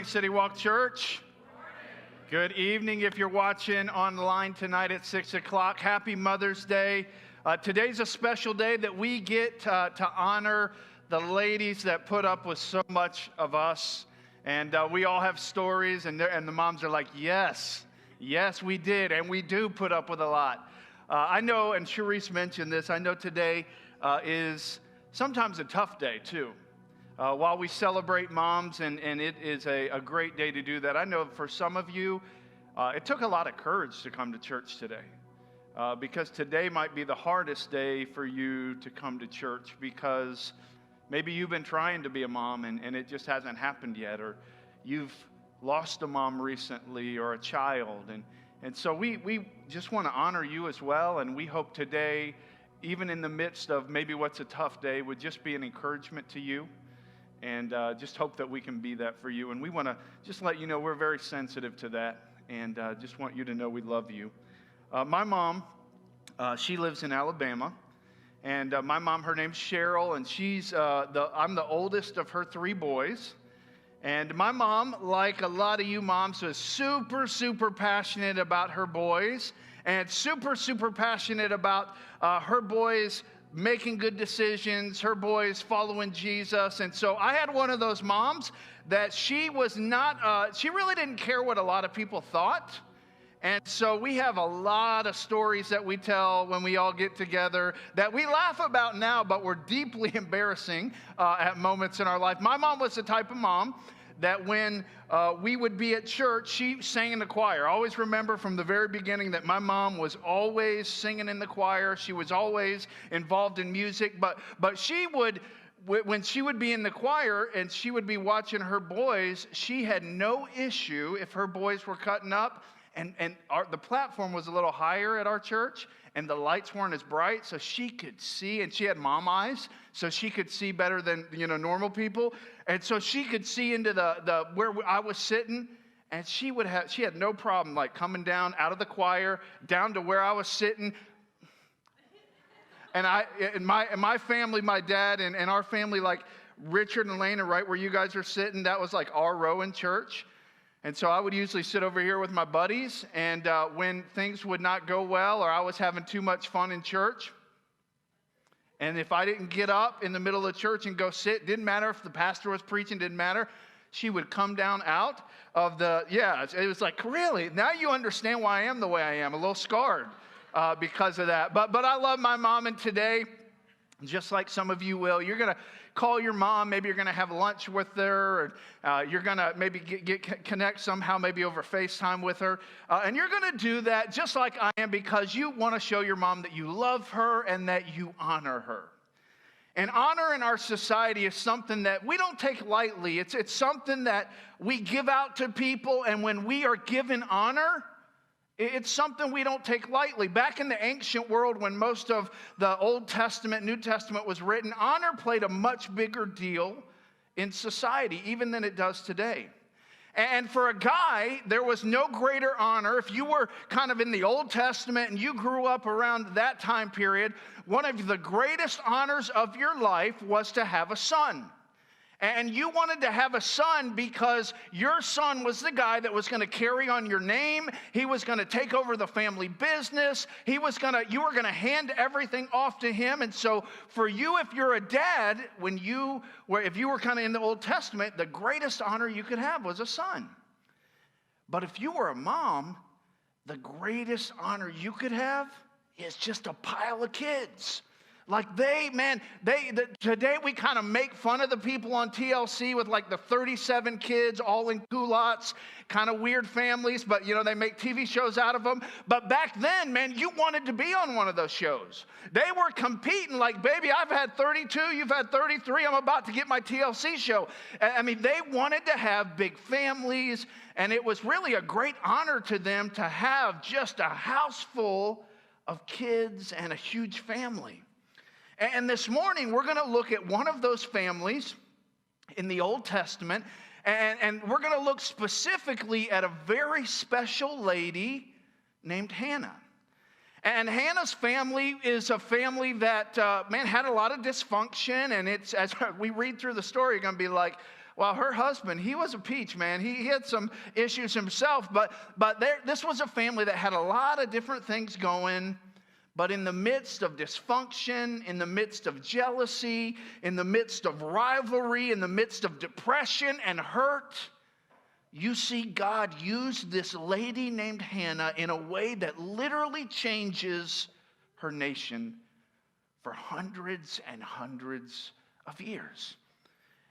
morning, City Walk Church. Good evening if you're watching online tonight at 6 o'clock. Happy Mother's Day. Today's a special day that we get to honor the ladies that put up with so much of us. And we all have stories, and the moms are like, yes, we did, and we do put up with a lot. I know, and Sharice mentioned this, I know today is sometimes a tough day too. While we celebrate moms, and it is a great day to do that, I know for some of you, it took a lot of courage to come to church today. Because today might be the hardest day for you to come to church because maybe you've been trying to be a mom and it just hasn't happened yet, or you've lost a mom recently or a child. And so we just want to honor you as well, and we hope today, even in the midst of maybe what's a tough day, would just be an encouragement to you. And just hope that we can be that for you. And we want to just let you know we're very sensitive to that. And just want you to know we love you. My mom, she lives in Alabama. And my mom, her name's Cheryl. And I'm the oldest of her 3 boys. And my mom, like a lot of you moms, was super, super passionate about her boys. And super, super passionate about her boys making good decisions, her boys following Jesus. And so I had one of those moms that she was not, she really didn't care what a lot of people thought. And so we have a lot of stories that we tell when we all get together that we laugh about now, but were deeply embarrassing at moments in our life. My mom was the type of mom that when we would be at church, she sang in the choir. I always remember from the very beginning that my mom was always singing in the choir. She was always involved in music. But she would, when she would be in the choir and she would be watching her boys, she had no issue if her boys were cutting up. And the platform was a little higher at our church, and the lights weren't as bright, so she could see, and she had mom eyes, so she could see better than normal people. And so she could see into the where I was sitting, and she had no problem like coming down out of the choir down to where I was sitting. And my family, my dad and our family, like Richard and Elena, right where you guys are sitting, that was like our row in church. And so I would usually sit over here with my buddies, and when things would not go well or I was having too much fun in church, and if I didn't get up in the middle of church and go sit, didn't matter if the pastor was preaching, didn't matter, she would come down out of it was like, really? Now you understand why I am the way I am, a little scarred because of that. But I love my mom, and today, just like some of you will, you're going to call your mom. Maybe you're going to have lunch with her, or you're going to maybe connect somehow, maybe over FaceTime with her. And you're going to do that just like I am, because you want to show your mom that you love her and that you honor her. And honor in our society is something that we don't take lightly. It's something that we give out to people, and when we are given honor, it's something we don't take lightly. Back in the ancient world, when most of the Old Testament, New Testament was written, honor played a much bigger deal in society, even than it does today. And for a guy, there was no greater honor. If you were kind of in the Old Testament and you grew up around that time period, one of the greatest honors of your life was to have a son. And you wanted to have a son because your son was the guy that was going to carry on your name. He was going to take over the family business. You were going to hand everything off to him. And so for you, if you're a dad, if you were kind of in the Old Testament, the greatest honor you could have was a son. But if you were a mom, the greatest honor you could have is just a pile of kids. Like today we kind of make fun of the people on TLC with like the 37 kids all in culottes, kind of weird families, but they make TV shows out of them. But back then, man, you wanted to be on one of those shows. They were competing like, baby, I've had 32, you've had 33, I'm about to get my TLC show. I mean, they wanted to have big families, and it was really a great honor to them to have just a house full of kids and a huge family. And this morning, we're going to look at one of those families in the Old Testament, and we're going to look specifically at a very special lady named Hannah. And Hannah's family is a family that, had a lot of dysfunction, and it's, as we read through the story, you're going to be like, Well, her husband, he was a peach, man. He had some issues himself, but this was a family that had a lot of different things going. But in the midst of dysfunction, in the midst of jealousy, in the midst of rivalry, in the midst of depression and hurt, you see God use this lady named Hannah in a way that literally changes her nation for hundreds and hundreds of years.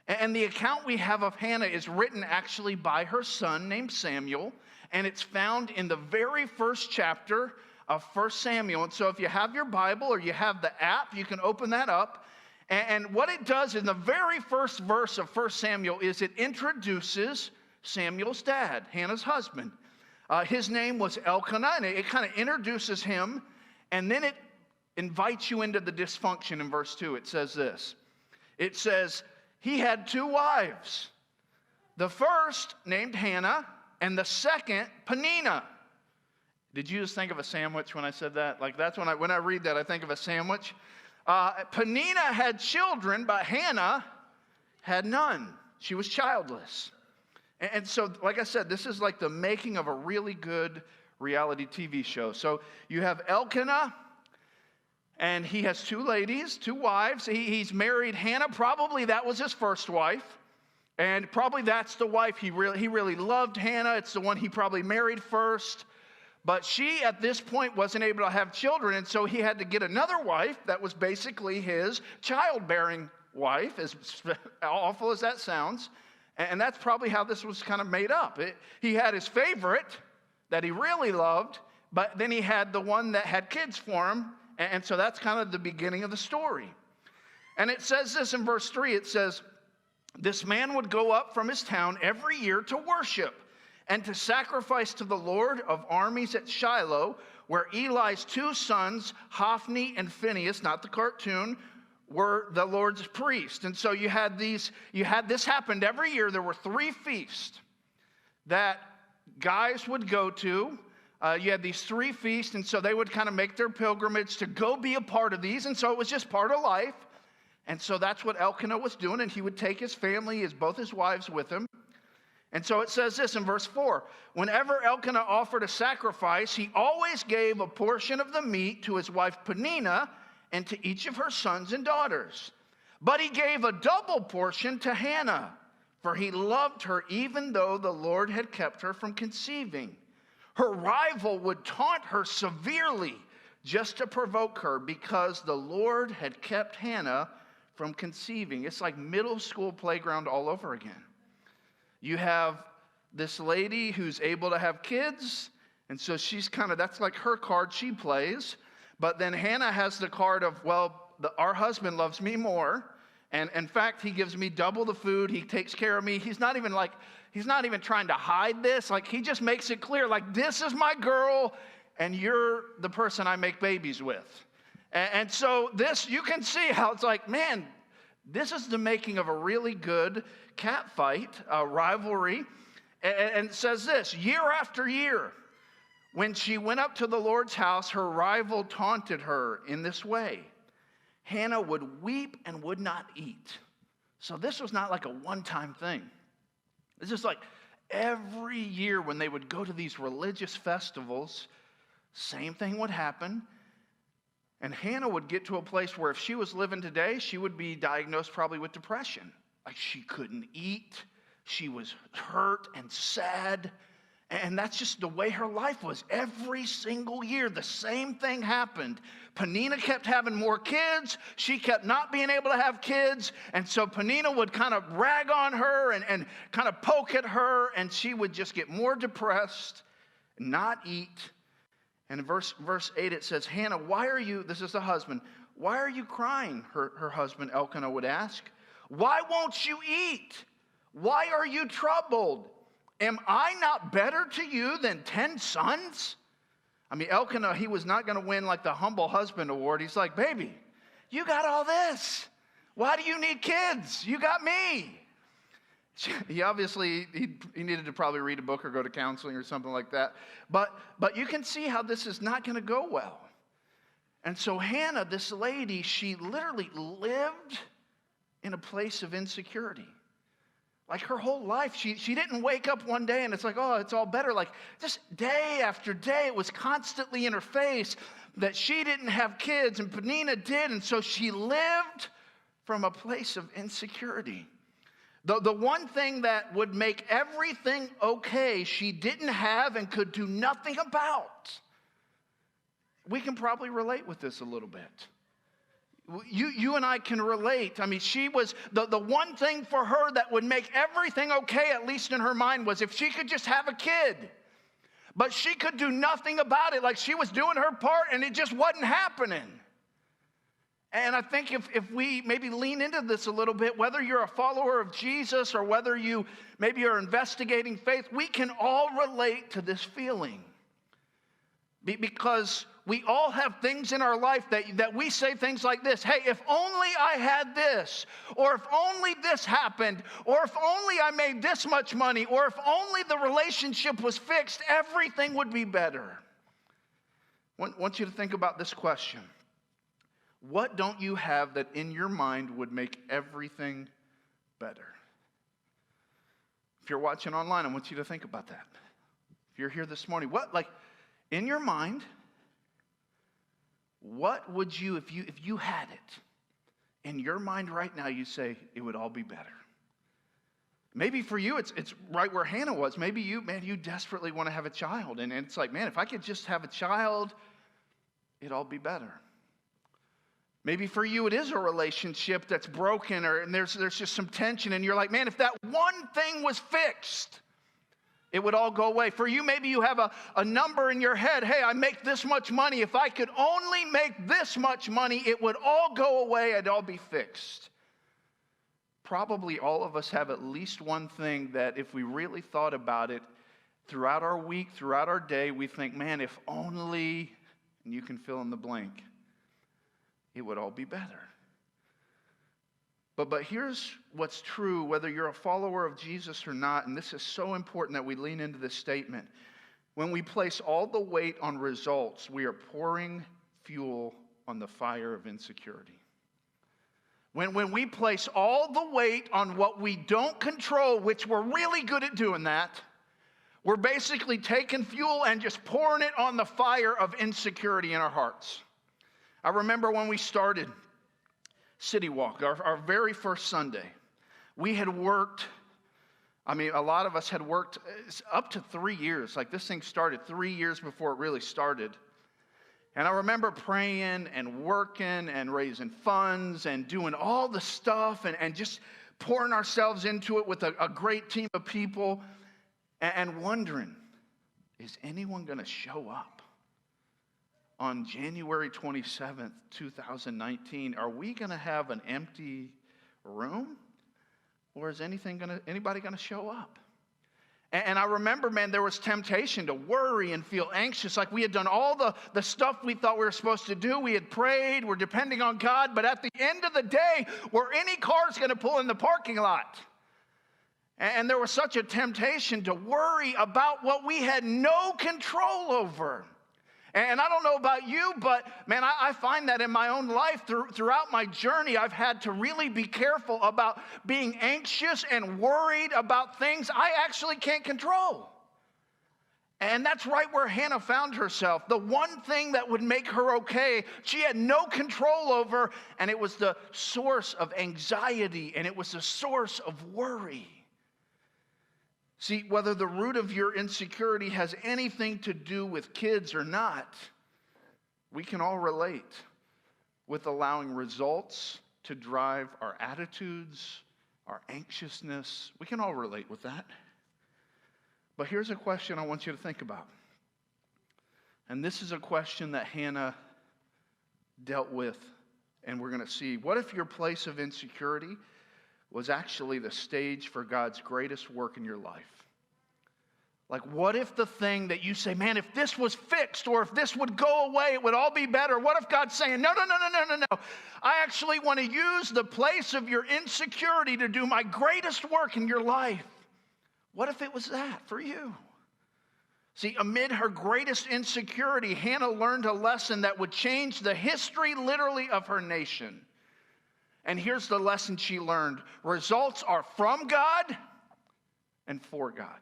And the account we have of Hannah is written actually by her son named Samuel, and it's found in the very first chapter of 1 Samuel. And so if you have your Bible or you have the app, you can open that up. And what it does in the very first verse of 1 Samuel is it introduces Samuel's dad, Hannah's husband. His name was Elkanah, and it kind of introduces him. And then it invites you into the dysfunction in verse 2. It says this. It says, he had 2 wives. The first named Hannah, and the second Peninnah. Did you just think of a sandwich when I said that? Like that's when I read that, I think of a sandwich. Peninnah had children, but Hannah had none. She was childless. And so, like I said, this is like the making of a really good reality TV show. So you have Elkanah, and he has 2 ladies, 2 wives. He's married Hannah. Probably that was his first wife. And probably that's the wife he really loved, Hannah. It's the one he probably married first. But she, at this point, wasn't able to have children, and so he had to get another wife that was basically his childbearing wife, as awful as that sounds. And that's probably how this was kind of made up. He had his favorite that he really loved, but then he had the one that had kids for him, and so that's kind of the beginning of the story. And it says this in verse 3, it says, this man would go up from his town every year to worship and to sacrifice to the Lord of armies at Shiloh, where Eli's 2 sons, Hophni and Phinehas, not the cartoon, were the Lord's priests. And so you had this happened every year. There were 3 feasts that guys would go to. You had these 3 feasts, and so they would kind of make their pilgrimage to go be a part of these. And so it was just part of life. And so that's what Elkanah was doing, and he would take his family, both his wives with him. And so it says this in verse 4, whenever Elkanah offered a sacrifice, he always gave a portion of the meat to his wife Peninnah and to each of her sons and daughters. But he gave a double portion to Hannah, for he loved her even though the Lord had kept her from conceiving. Her rival would taunt her severely just to provoke her because the Lord had kept Hannah from conceiving. It's like middle school playground all over again. You have this lady who's able to have kids, and so she's that's like her card she plays. But then Hannah has the card of, our husband loves me more, and in fact, he gives me double the food, he takes care of me. He's not even trying to hide this. Like, he just makes it clear, like, this is my girl, and you're the person I make babies with. And so this, you can see how it's like, man, this is the making of a really good cat fight, rivalry. And it says this, year after year, when she went up to the Lord's house, her rival taunted her in this way. Hannah would weep and would not eat. So this was not like a one-time thing. It's just like every year when they would go to these religious festivals, same thing would happen. And Hannah would get to a place where if she was living today, she would be diagnosed probably with depression. Like, she couldn't eat. She was hurt and sad. And that's just the way her life was. Every single year, the same thing happened. Peninnah kept having more kids. She kept not being able to have kids. And so Peninnah would kind of rag on her and kind of poke at her. And she would just get more depressed, not eat. And in verse 8, it says, Hannah, why are you, this is the husband, why are you crying? Her husband Elkanah would ask. Why won't you eat? Why are you troubled? Am I not better to you than 10 sons? I mean, Elkanah, he was not going to win like the humble husband award. He's like, baby, you got all this. Why do you need kids? You got me. He obviously, he needed to probably read a book or go to counseling or something like that. But you can see how this is not going to go well. And so Hannah, this lady, she literally lived in a place of insecurity. Like her whole life, she didn't wake up one day and it's like, oh, it's all better. Like just day after day, it was constantly in her face that she didn't have kids and Penina did. And so she lived from a place of insecurity. The one thing that would make everything okay, she didn't have and could do nothing about. We can probably relate with this a little bit. You and I can relate. I mean, she was, the one thing for her that would make everything okay, at least in her mind, was if she could just have a kid. But she could do nothing about it. Like she was doing her part and it just wasn't happening. And I think if we maybe lean into this a little bit, whether you're a follower of Jesus or whether you maybe are investigating faith, we can all relate to this feeling. Because we all have things in our life that we say things like this. Hey, if only I had this, or if only this happened, or if only I made this much money, or if only the relationship was fixed, everything would be better. I want you to think about this question. What don't you have that in your mind would make everything better? If you're watching online, I want you to think about that. If you're here this morning, in your mind, what would you, if you had it, in your mind right now, you say it would all be better. Maybe for you, it's right where Hannah was. Maybe you desperately want to have a child. And it's like, man, if I could just have a child, it'd all be better. Maybe for you, it is a relationship that's broken and there's just some tension. And you're like, man, if that one thing was fixed, it would all go away. For you, maybe you have a number in your head. Hey, I make this much money. If I could only make this much money, it would all go away. It'd all be fixed. Probably all of us have at least one thing that if we really thought about it throughout our week, throughout our day, we think, man, if only, and you can fill in the blank, it would all be better. But here's what's true, whether you're a follower of Jesus or not, and this is so important that we lean into this statement. When we place all the weight on results, we are pouring fuel on the fire of insecurity. When we place all the weight on what we don't control, which we're really good at doing that, we're basically taking fuel and just pouring it on the fire of insecurity in our hearts. I remember when we started City Walk, our very first Sunday, we had worked, a lot of us had worked up to 3 years. Like this thing started 3 years before it really started. And I remember praying and working and raising funds and doing all the stuff and just pouring ourselves into it with a great team of people and wondering, is anyone going to show up? On January 27th, 2019, are we going to have an empty room? Or is anybody going to show up? And I remember, man, there was temptation to worry and feel anxious, like we had done all the stuff we thought we were supposed to do. We had prayed, we're depending on God, but at the end of the day, were any cars going to pull in the parking lot? And there was such a temptation to worry about what we had no control over. And I don't know about you, but man, I find that in my own life throughout my journey, I've had to really be careful about being anxious and worried about things I actually can't control. And that's right where Hannah found herself. The one thing that would make her okay, she had no control over, and it was the source of anxiety, and it was the source of worry. See, whether the root of your insecurity has anything to do with kids or not, we can all relate with allowing results to drive our attitudes, our anxiousness. We can all relate with that. But here's a question I want you to think about. And this is a question that Hannah dealt with, and we're going to see. What if your place of insecurity was actually the stage for God's greatest work in your life? Like, what if the thing that you say, man, if this was fixed or if this would go away, it would all be better? What if God's saying, no. I actually want to use the place of your insecurity to do my greatest work in your life. What if it was that for you? See, amid her greatest insecurity, Hannah learned a lesson that would change the history, literally, of her nation. And here's the lesson she learned. Results are from God, and for God.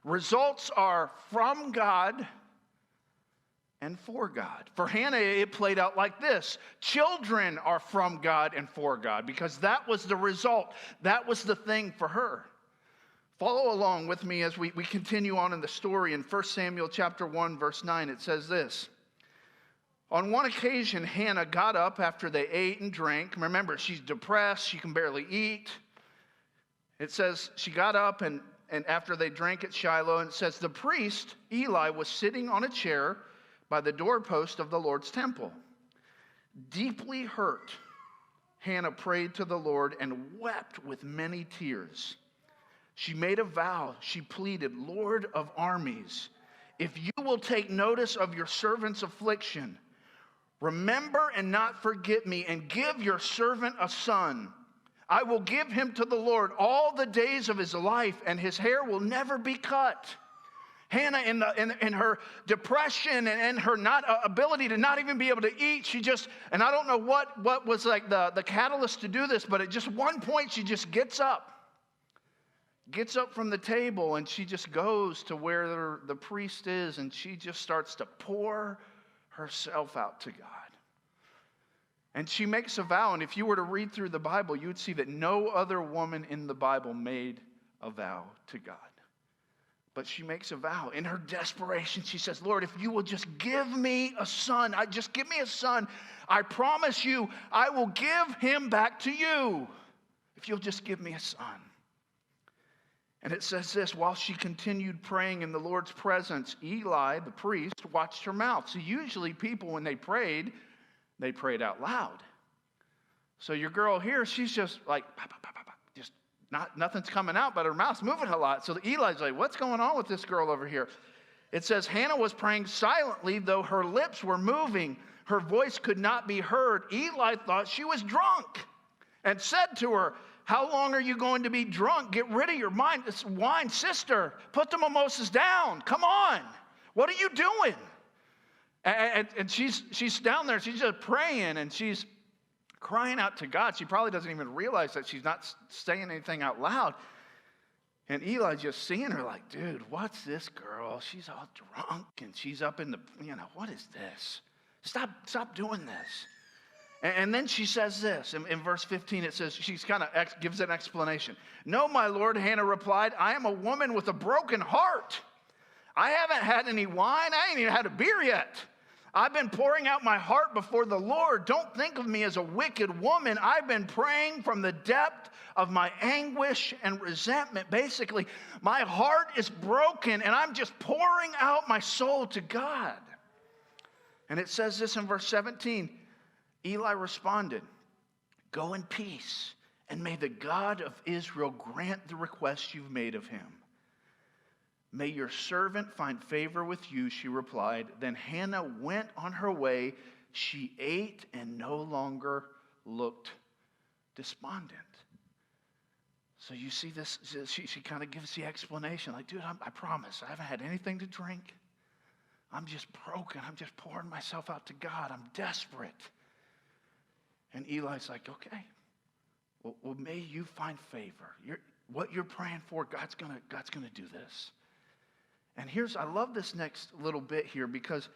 Results are from God and for God. For Hannah, it played out like this. Children are from God and for God, because that was the result. That was the thing for her. Follow along with me as we continue on in the story. In 1 Samuel chapter 1, verse 9, it says this. On one occasion, Hannah got up after they ate and drank. Remember, she's depressed. She can barely eat. It says she got up and after they drank at Shiloh, and it says the priest, Eli, was sitting on a chair by the doorpost of the Lord's temple. Deeply hurt, Hannah prayed to the Lord and wept with many tears. She made a vow. She pleaded, Lord of armies, if you will take notice of your servant's affliction, remember and not forget me, and give your servant a son. I will give him to the Lord all the days of his life, and his hair will never be cut. Hannah, in her depression and her not ability to not even be able to eat, she just, and I don't know what was like the catalyst to do this, but at just one point she just gets up from the table, and she just goes to where the priest is, and she just starts to pour herself out to God. And she makes a vow, and if you were to read through the Bible, you would see that no other woman in the Bible made a vow to God. But she makes a vow. In her desperation, she says, Lord, if you will just give me a son, just give me a son, I promise you, I will give him back to you. If you'll just give me a son. And it says this, while she continued praying in the Lord's presence, Eli, the priest, watched her mouth. So usually people, when they prayed out loud. So your girl here, she's just like, just nothing's coming out, but her mouth's moving a lot. So Eli's like, what's going on with this girl over here? It says, Hannah was praying silently, though her lips were moving. Her voice could not be heard. Eli thought she was drunk and said to her, how long are you going to be drunk? Get rid of your mind. It's wine, sister. Put the mimosas down. Come on. What are you doing? And she's down there. She's just praying, and she's crying out to God. She probably doesn't even realize that she's not saying anything out loud. And Eli just seeing her like, dude, what's this girl? She's all drunk, and she's up in the, what is this? Stop doing this. And then she says this. In verse 15, it says, she's kind of gives an explanation. No, my Lord, Hannah replied, I am a woman with a broken heart. I haven't had any wine. I ain't even had a beer yet. I've been pouring out my heart before the Lord. Don't think of me as a wicked woman. I've been praying from the depth of my anguish and resentment. Basically, my heart is broken, and I'm just pouring out my soul to God. And it says this in verse 17. Eli responded, go in peace, and may the God of Israel grant the request you've made of him. May your servant find favor with you, she replied. Then Hannah went on her way. She ate and no longer looked despondent. So you see this, she kind of gives the explanation, like, dude, I promise, I haven't had anything to drink. I'm just broken. I'm just pouring myself out to God. I'm desperate. And Eli's like, okay, well, may you find favor. What you're praying for, God's gonna do this. And I love this next little bit here, because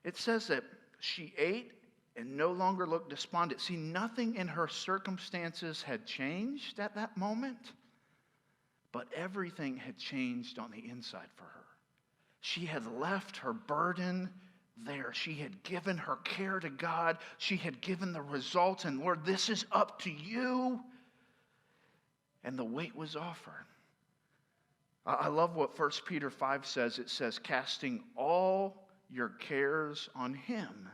it says that she ate and no longer looked despondent. See, nothing in her circumstances had changed at that moment, but everything had changed on the inside for her. She had left her burden there. She had given her care to God. She had given the results, and Lord, this is up to you. And the weight was off her. I love what 1 Peter 5 says. It says, casting all your cares on him,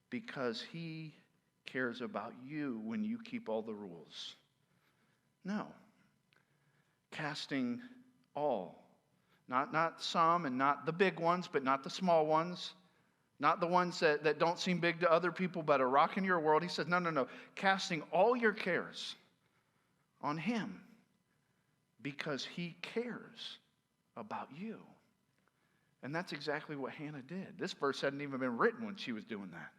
because he cares about you when you keep all the rules. No. Casting all. Not some, and not the big ones, but not the small ones. Not the ones that don't seem big to other people, but are rocking your world. He says, no. Casting all your cares on him, because he cares about you. And that's exactly what Hannah did. This verse hadn't even been written when she was doing that.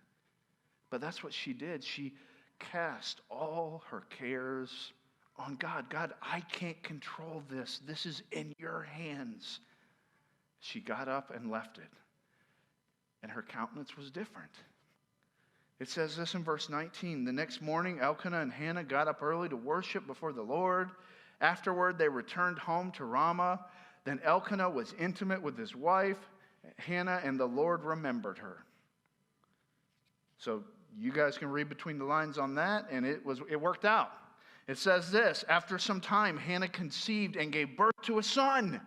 But that's what she did. She cast all her cares on God. God, I can't control this. This is in your hands. She got up and left it. And her countenance was different. It says this in verse 19. The next morning, Elkanah and Hannah got up early to worship before the Lord. Afterward, they returned home to Ramah. Then Elkanah was intimate with his wife, Hannah, and the Lord remembered her. So you guys can read between the lines on that, and it worked out. It says this, after some time, Hannah conceived and gave birth to a son.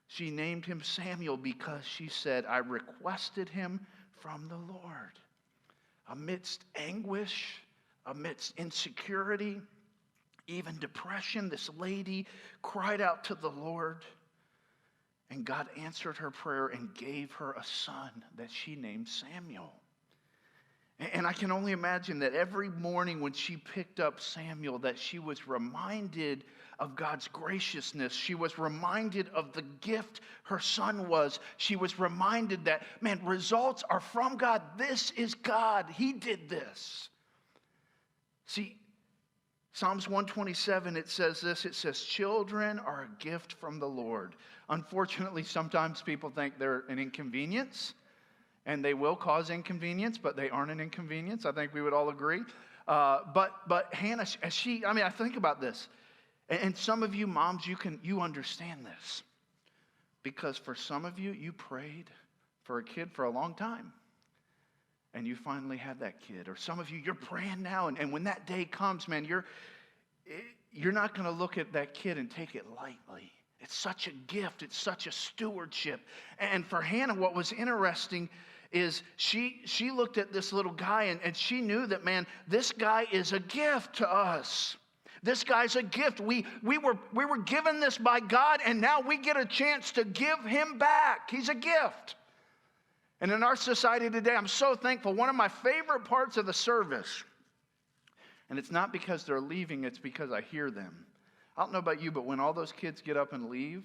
She named him Samuel because she said, I requested him from the Lord. Amidst anguish, amidst insecurity, even depression, this lady cried out to the Lord, and God answered her prayer and gave her a son that she named Samuel. And I can only imagine that every morning when she picked up Samuel, that she was reminded of God's graciousness. She was reminded of the gift her son was. She was reminded that, man, results are from God. This is God. He did this. See, Psalms 127, it says this. It says, children are a gift from the Lord. Unfortunately, sometimes people think they're an inconvenience. And they will cause inconvenience, but they aren't an inconvenience. I think we would all agree. But Hannah, I think about this. And some of you moms, you understand this. Because for some of you, you prayed for a kid for a long time. And you finally have that kid. Or some of you, you're praying now. And when that day comes, man, you're not going to look at that kid and take it lightly. It's such a gift. It's such a stewardship. And for Hannah, what was interesting is she looked at this little guy and she knew that, man, this guy is a gift to us. This guy's a gift. We were given this by God, and now we get a chance to give him back. He's a gift. And in our society today, I'm so thankful. One of my favorite parts of the service, and it's not because they're leaving, it's because I hear them. I don't know about you, but when all those kids get up and leave,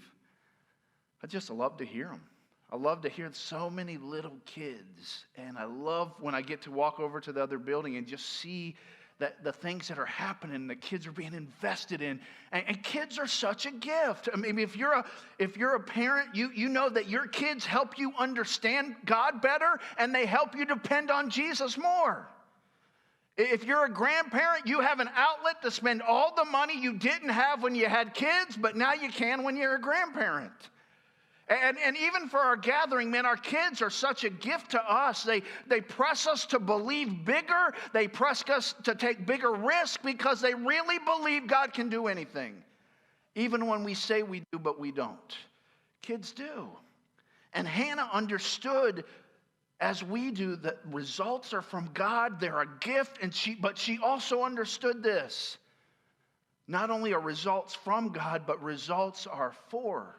I just love to hear them. I love to hear so many little kids. And I love when I get to walk over to the other building and just see that the things that are happening, the kids are being invested in. And kids are such a gift. I mean, if you're a parent, you know that your kids help you understand God better, and they help you depend on Jesus more. If you're a grandparent, you have an outlet to spend all the money you didn't have when you had kids, but now you can when you're a grandparent. And even for our gathering, man, our kids are such a gift to us. They press us to believe bigger. They press us to take bigger risks because they really believe God can do anything. Even when we say we do, but we don't. Kids do. And Hannah understood, as we do, that results are from God. They're a gift, but she also understood this. Not only are results from God, but results are for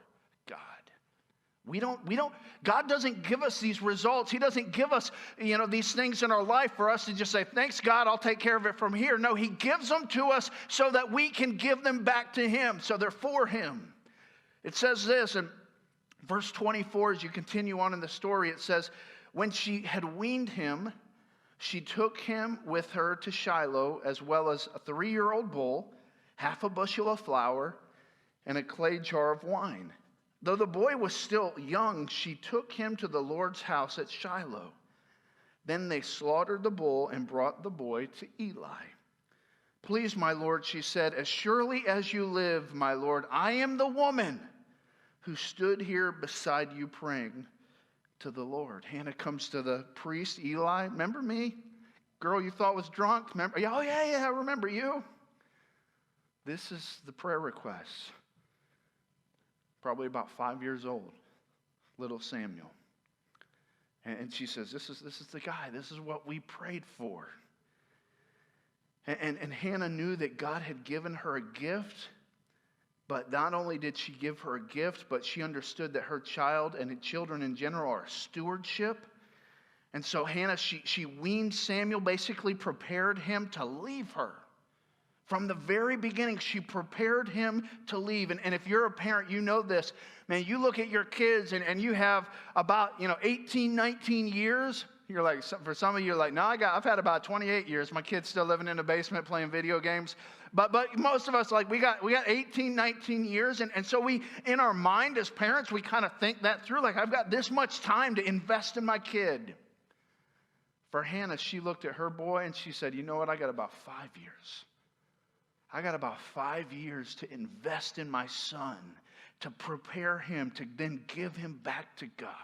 God. God doesn't give us these results. He doesn't give us, these things in our life for us to just say, thanks God, I'll take care of it from here. No, he gives them to us so that we can give them back to him. So they're for him. It says this in verse 24, as you continue on in the story, it says, when she had weaned him, she took him with her to Shiloh, as well as a 3-year-old bull, half a bushel of flour, and a clay jar of wine. Though the boy was still young, she took him to the Lord's house at Shiloh. Then they slaughtered the bull and brought the boy to Eli. Please, my Lord, she said, as surely as you live, my Lord, I am the woman who stood here beside you praying to the Lord. Hannah comes to the priest, Eli. Remember me? Girl you thought was drunk? Remember? Oh, yeah, I remember you. This is the prayer request. Probably about 5 years old, little Samuel. And she says, this is the guy. This is what we prayed for. And Hannah knew that God had given her a gift, but not only did she give her a gift, but she understood that her child and children in general are stewardship. And so Hannah, she weaned Samuel, basically prepared him to leave her. From the very beginning, she prepared him to leave. And if you're a parent, you know this. Man, you look at your kids and you have about 18, 19 years. You're like, for some of you, you're like, no, I've had about 28 years. My kid's still living in the basement playing video games. But most of us, like, we got 18, 19 years. And so we, in our mind as parents, we kind of think that through. Like, I've got this much time to invest in my kid. For Hannah, she looked at her boy and she said, you know what? I got about 5 years. I got about 5 years to invest in my son, to prepare him, to then give him back to God.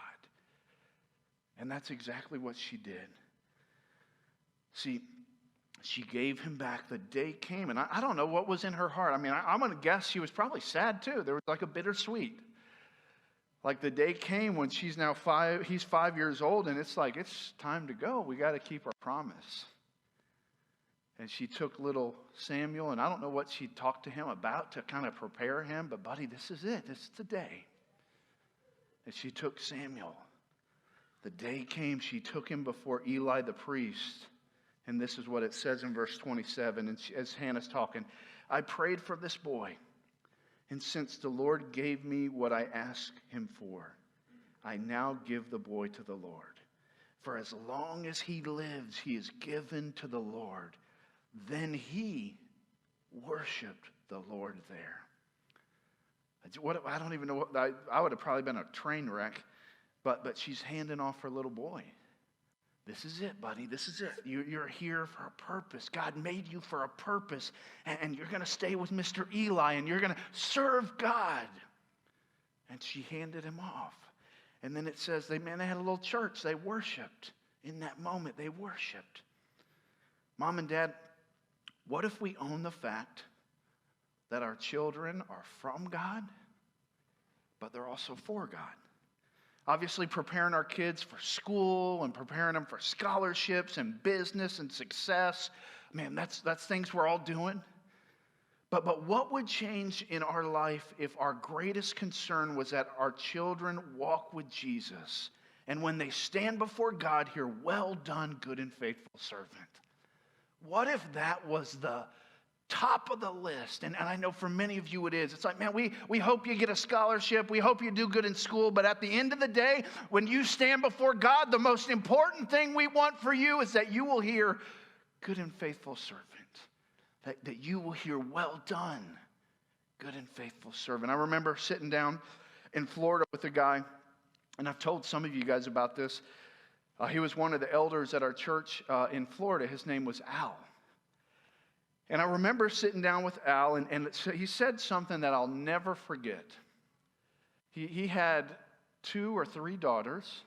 And that's exactly what she did. See, she gave him back. The day came, and I don't know what was in her heart. I mean, I'm going to guess she was probably sad too. There was like a bittersweet. Like the day came when he's 5 years old, and it's like, it's time to go. We got to keep our promise. And she took little Samuel, and I don't know what she talked to him about to kind of prepare him, but buddy, this is it. This is the day. And she took Samuel. The day came, she took him before Eli the priest. And this is what it says in verse 27, and as Hannah's talking. I prayed for this boy, and since the Lord gave me what I asked him for, I now give the boy to the Lord. For as long as he lives, he is given to the Lord. Then he worshiped the Lord there. I don't even know what, I would have probably been a train wreck. But she's handing off her little boy. This is it, buddy. This is it. You're here for a purpose. God made you for a purpose. And you're going to stay with Mr. Eli. And you're going to serve God. And she handed him off. And then it says, they had a little church. They worshiped. In that moment, they worshiped. Mom and Dad, what if we own the fact that our children are from God, but they're also for God? Obviously, preparing our kids for school and preparing them for scholarships and business and success. Man, that's things we're all doing. But what would change in our life if our greatest concern was that our children walk with Jesus, and when they stand before God, hear, well done, good and faithful servant? What if that was the top of the list? And I know for many of you it is. It's like, man, we hope you get a scholarship. We hope you do good in school. But at the end of the day, when you stand before God, the most important thing we want for you is that you will hear, good and faithful servant. That you will hear, well done, good and faithful servant. I remember sitting down in Florida with a guy, and I've told some of you guys about this. He was one of the elders at our church in Florida. His name was Al. And I remember sitting down with Al, and he said something that I'll never forget. He had 2 or 3 daughters,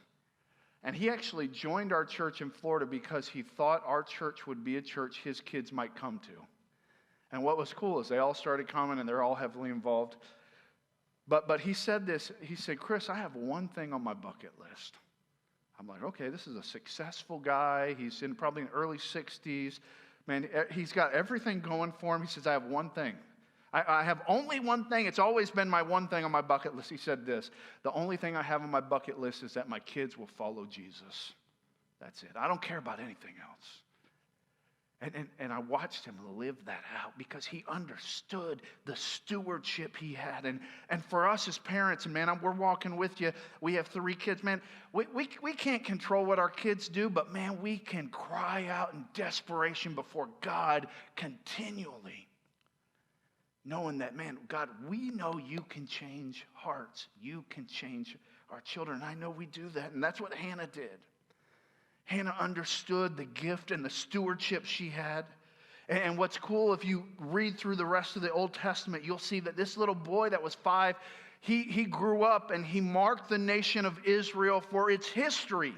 and he actually joined our church in Florida because he thought our church would be a church his kids might come to. And what was cool is they all started coming, and they're all heavily involved. But he said this. He said, Chris, I have one thing on my bucket list. I'm like, okay, this is a successful guy. He's probably in early 60s. Man, he's got everything going for him. He says, I have one thing. I have only one thing. It's always been my one thing on my bucket list. He said this, the only thing I have on my bucket list is that my kids will follow Jesus. That's it. I don't care about anything else. And I watched him live that out because he understood the stewardship he had. And for us as parents, and man, we're walking with you. We have 3 kids. Man, we can't control what our kids do, but man, we can cry out in desperation before God continually. Knowing that, man, God, we know you can change hearts. You can change our children. I know we do that. And that's what Hannah did. Hannah understood the gift and the stewardship she had. And what's cool, if you read through the rest of the Old Testament, you'll see that this little boy that was 5, he grew up and he marked the nation of Israel for its history.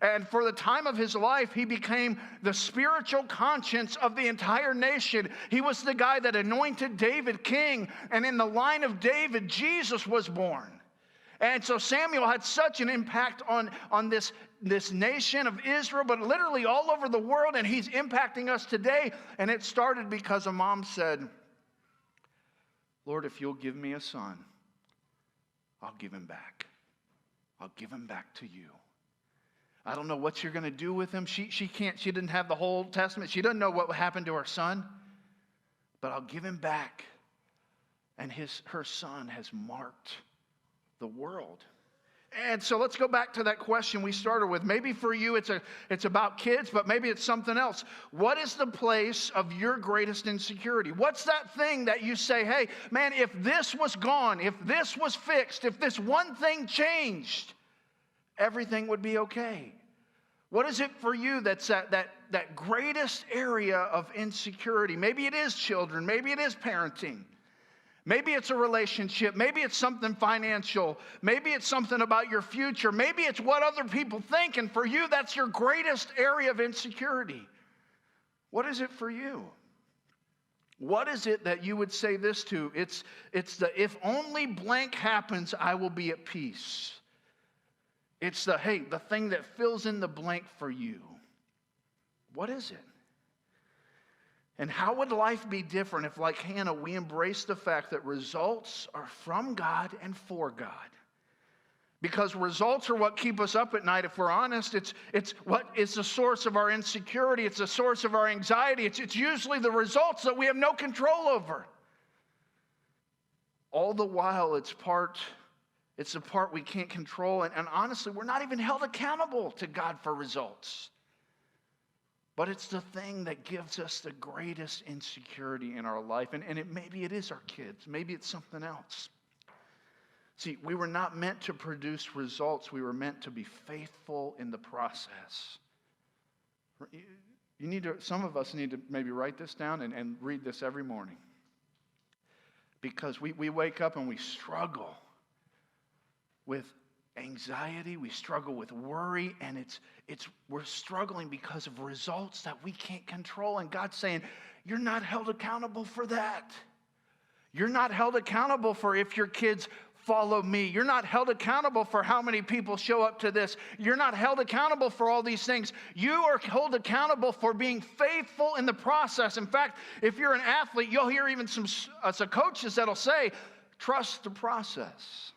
And for the time of his life, he became the spiritual conscience of the entire nation. He was the guy that anointed David king. And in the line of David, Jesus was born. And so Samuel had such an impact on this nation of Israel, but literally all over the world, and he's impacting us today. And it started because a mom said, Lord, if you'll give me a son, I'll give him back. I'll give him back to you. I don't know what you're going to do with him. She didn't have the whole Testament. She doesn't know what happened to her son, but I'll give him back. And her son has marked the world. And so let's go back to that question we started with. Maybe for you it's about kids, but maybe it's something else. What is the place of your greatest insecurity? What's that thing that you say, hey, man, if this was gone, if this was fixed, if this one thing changed, everything would be okay? What is it for you that's that greatest area of insecurity? Maybe it is children. Maybe it is parenting. Maybe it's a relationship. Maybe it's something financial. Maybe it's something about your future. Maybe it's what other people think. And for you, that's your greatest area of insecurity. What is it for you? What is it that you would say this to? It's the if only blank happens, I will be at peace. It's the thing that fills in the blank for you. What is it? And how would life be different if, like Hannah, we embrace the fact that results are from God and for God? Because results are what keep us up at night, if we're honest. It's what is the source of our insecurity. It's the source of our anxiety. It's usually the results that we have no control over. All the while, it's the part we can't control. And honestly, we're not even held accountable to God for results. But it's the thing that gives us the greatest insecurity in our life. And maybe it is our kids. Maybe it's something else. See, we were not meant to produce results. We were meant to be faithful in the process. Some of us need to maybe write this down and read this every morning. Because we wake up and we struggle with anxiety, we struggle with worry, and we're struggling because of results that we can't control. And God's saying, you're not held accountable for that. You're not held accountable for if your kids follow me. You're not held accountable for how many people show up to this. You're not held accountable for all these things. You are held accountable for being faithful in the process. In fact, if you're an athlete, you'll hear even some coaches that'll say, trust the process.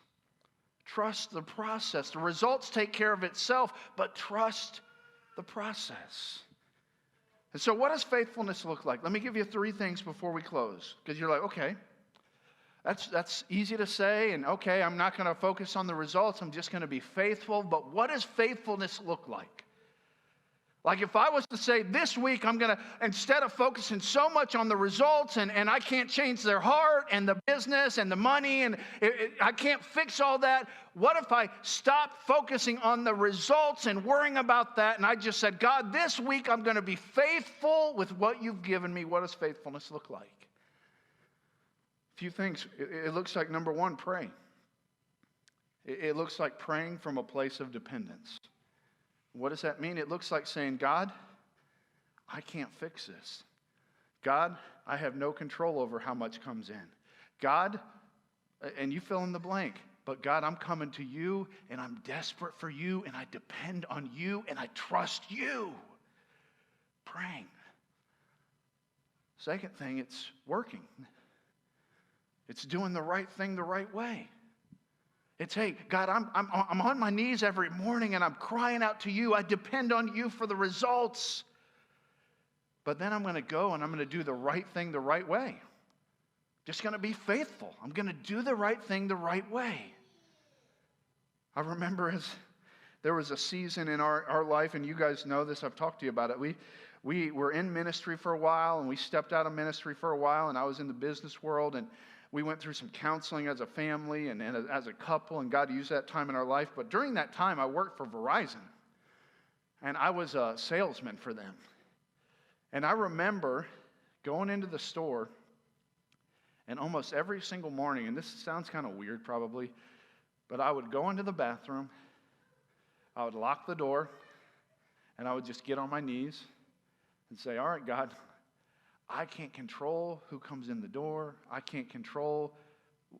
Trust the process. The results take care of itself, but trust the process. And so what does faithfulness look like? Let me give you 3 things before we close. Because you're like, okay, that's easy to say, and okay, I'm not going to focus on the results. I'm just going to be faithful. But what does faithfulness look like? Like if I was to say this week, I'm going to, instead of focusing so much on the results and I can't change their heart and the business and the money and I can't fix all that, what if I stopped focusing on the results and worrying about that and I just said, God, this week I'm going to be faithful with what you've given me. What does faithfulness look like? A few things. It looks like, number 1, pray. It looks like praying from a place of dependence. What does that mean? It looks like saying, God, I can't fix this. God, I have no control over how much comes in. God, and you fill in the blank, but God, I'm coming to you and I'm desperate for you and I depend on you and I trust you. Praying. Second thing, it's working. It's doing the right thing the right way. It's, hey, God, I'm on my knees every morning and I'm crying out to you. I depend on you for the results. But then I'm going to go and I'm going to do the right thing the right way. Just going to be faithful. I'm going to do the right thing the right way. I remember there was a season in our life, and you guys know this, I've talked to you about it. We were in ministry for a while, and we stepped out of ministry for a while, and I was in the business world, and we went through some counseling as a family and as a couple, and God used that time in our life. But during that time, I worked for Verizon, and I was a salesman for them. And I remember going into the store, and almost every single morning, and this sounds kind of weird probably, but I would go into the bathroom, I would lock the door, and I would just get on my knees and say, all right, God, I can't control who comes in the door. I can't control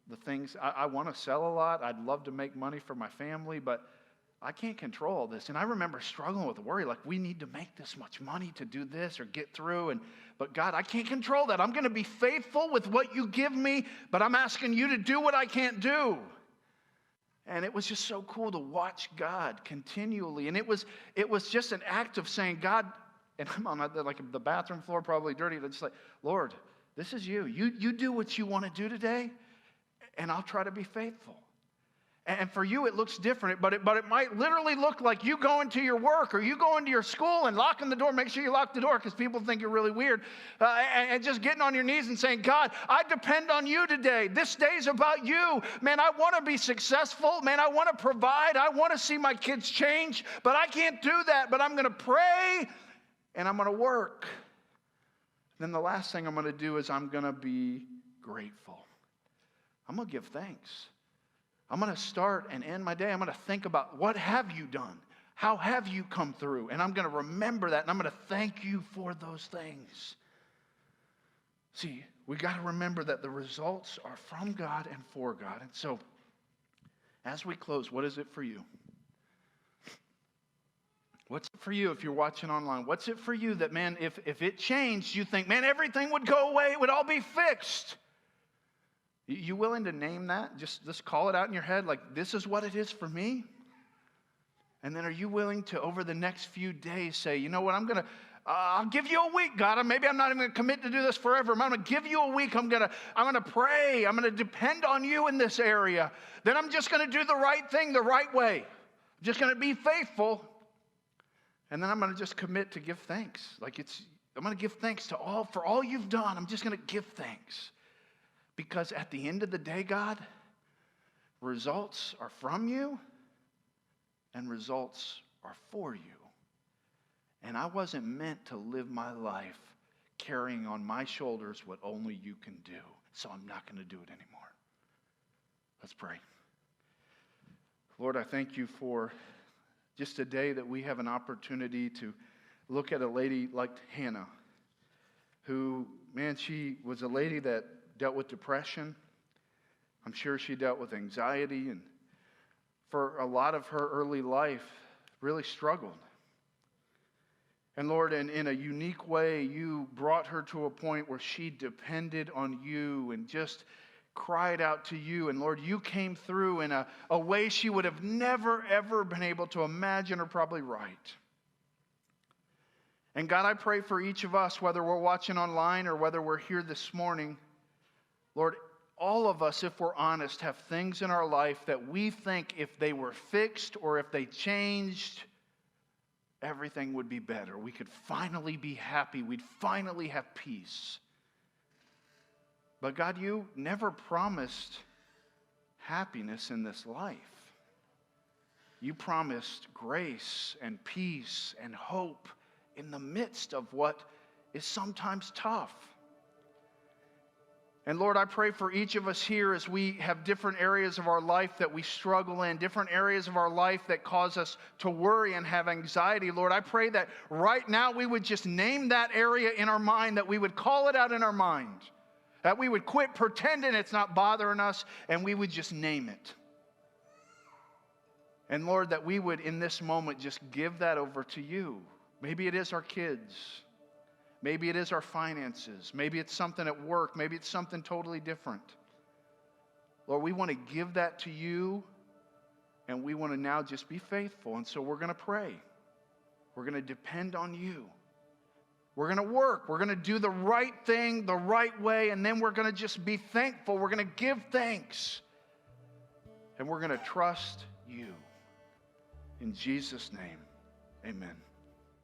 the things. I want to sell a lot. I'd love to make money for my family, but I can't control all this. And I remember struggling with worry, like we need to make this much money to do this or get through. But God, I can't control that. I'm going to be faithful with what you give me, but I'm asking you to do what I can't do. And it was just so cool to watch God continually. And it was just an act of saying, God, and I'm on the bathroom floor, probably dirty. It's like, Lord, this is you. You do what you want to do today, and I'll try to be faithful. And for you, it looks different, but it might literally look like you going to your work or you going to your school and locking the door. Make sure you lock the door because people think you're really weird. And just getting on your knees and saying, God, I depend on you today. This day's about you. Man, I want to be successful. Man, I want to provide. I want to see my kids change, but I can't do that. But I'm going to pray and I'm going to work. Then the last thing I'm going to do is I'm going to be grateful. I'm going to give thanks. I'm going to start and end my day. I'm going to think about what have you done? How have you come through? And I'm going to remember that, and I'm going to thank you for those things. See, we got to remember that the results are from God and for God. And so, as we close, what is it for you? What's it for you if you're watching online? What's it for you that, man, if it changed, you think, man, everything would go away, it would all be fixed? You willing to name that? Just call it out in your head, like, this is what it is for me? And then are you willing to, over the next few days, say, you know what, I'll give you a week, God. Maybe I'm not even going to commit to do this forever. I'm going to give you a week. I'm going to pray. I'm going to depend on you in this area. Then I'm just going to do the right thing the right way. I'm just going to be faithful. And then I'm going to just commit to give thanks. I'm going to give thanks for all you've done. I'm just going to give thanks. Because at the end of the day, God, results are from you and results are for you. And I wasn't meant to live my life carrying on my shoulders what only you can do. So I'm not going to do it anymore. Let's pray. Lord, I thank you for just a day that we have an opportunity to look at a lady like Hannah, who, man, she was a lady that dealt with depression. I'm sure she dealt with anxiety, and for a lot of her early life, really struggled. And Lord, in a unique way, you brought her to a point where she depended on you and just cried out to you. And Lord, you came through in a way she would have never, ever been able to imagine or probably write. And God, I pray for each of us, whether we're watching online or whether we're here this morning, Lord, all of us, if we're honest, have things in our life that we think if they were fixed or if they changed, everything would be better. We could finally be happy. We'd finally have peace. But God, you never promised happiness in this life. You promised grace and peace and hope in the midst of what is sometimes tough. And Lord, I pray for each of us here as we have different areas of our life that we struggle in, different areas of our life that cause us to worry and have anxiety. Lord, I pray that right now we would just name that area in our mind, that we would call it out in our mind, that we would quit pretending it's not bothering us, and we would just name it. And Lord, that we would in this moment just give that over to you. Maybe it is our kids. Maybe it is our finances. Maybe it's something at work. Maybe it's something totally different. Lord, we want to give that to you, and we want to now just be faithful. And so we're going to pray. We're going to depend on you. We're going to work. We're going to do the right thing the right way, and then we're going to just be thankful. We're going to give thanks, and we're going to trust you. In Jesus' name, amen.